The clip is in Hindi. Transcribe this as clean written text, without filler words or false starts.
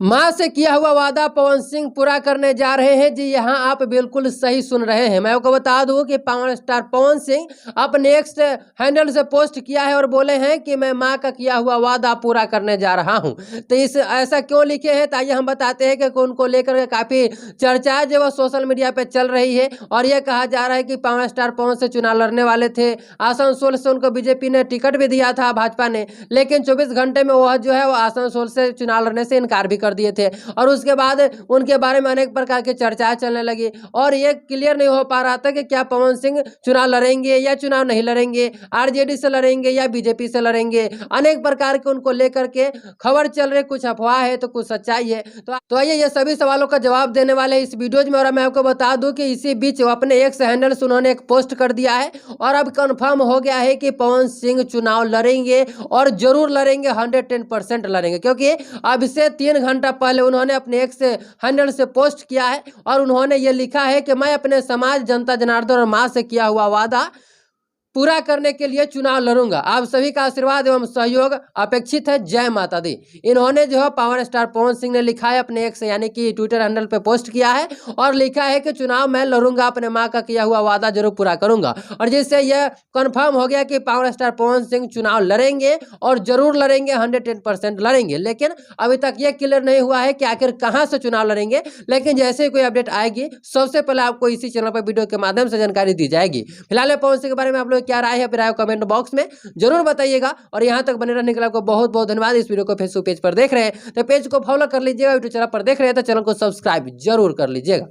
मां से किया हुआ वादा पवन सिंह पूरा करने जा रहे हैं। जी यहां आप बिल्कुल सही सुन रहे हैं। मैं आपको बता दूं कि पावर स्टार पवन सिंह अपने एक्स हैंडल से पोस्ट किया है और बोले हैं कि मैं मां का किया हुआ वादा पूरा करने जा रहा हूं। तो इस ऐसा क्यों लिखे हैं, तो आइए हम बताते हैं कि उनको लेकर के काफी चर्चा जो है सोशल मीडिया पे चल रही है। और यह कहा जा रहा है कि पावर स्टार पवन से चुनाव लड़ने वाले थे। आसनसोल से उनको बीजेपी ने टिकट भी दिया था, भाजपा ने, लेकिन 24 घंटे में वह जो है वो आसनसोल से चुनाव लड़ने से इनकार भी कर दिए थे। और उसके बाद उनके बारे में अनेक प्रकार की चर्चाएं चलने लगी और ये क्लियर नहीं हो पा रहा था कि क्या पवन सिंह चुनाव लड़ेंगे या चुनाव नहीं लड़ेंगे, आरजेडी से लड़ेंगे या बीजेपी से लड़ेंगे। अनेक प्रकार के उनको लेकर के खबर चल रही, कुछ अफवाह है तो कुछ सच्चाई है। तो आइए ये सभी सवालों का जवाब देने वाले इस वीडियो में। और मैं आपको बता दूं कि इसी बीच अपने एक्स हैंडल से उन्होंने एक पोस्ट कर दिया है और अब कंफर्म हो गया है कि पवन सिंह चुनाव लड़ेंगे और जरूर लड़ेंगे, 110% लड़ेंगे। क्योंकि अब से 3 घंटा पहले उन्होंने अपने एक्स हैंडल से पोस्ट किया है और उन्होंने ये लिखा है कि मैं अपने समाज, जनता जनार्दन और मां से किया हुआ वादा पूरा करने के लिए चुनाव लड़ूंगा। आप सभी का आशीर्वाद एवं सहयोग अपेक्षित है। जय माता दी। इन्होंने जो है पावर स्टार पवन सिंह ने लिखा है अपने एक्स यानी कि ट्विटर हैंडल पे पोस्ट किया है और लिखा है कि चुनाव मैं लड़ूंगा, अपने मां का किया हुआ वादा जरूर पूरा करूंगा। और जिससे यह कंफर्म हो गया कि पावर स्टार पवन सिंह चुनाव लड़ेंगे और जरूर लड़ेंगे, 110% लड़ेंगे। लेकिन अभी तक यह क्लियर नहीं हुआ है कि आखिर कहां से चुनाव लड़ेंगे। लेकिन जैसे ही कोई अपडेट आएगी सबसे पहले आपको इसी चैनल पर वीडियो के माध्यम से जानकारी दी जाएगी। फिलहाल पवन सिंह के बारे में आप लोग क्या राय है, राय कमेंट बॉक्स में जरूर बताइएगा। और यहां तक बने रहने के लिए आपको बहुत बहुत धन्यवाद। इस वीडियो को फेसबुक पेज पर देख रहे हैं तो पेज को फॉलो कर लीजिएगा, यूट्यूब चैनल पर देख रहे हैं तो चैनल को सब्सक्राइब जरूर कर लीजिएगा।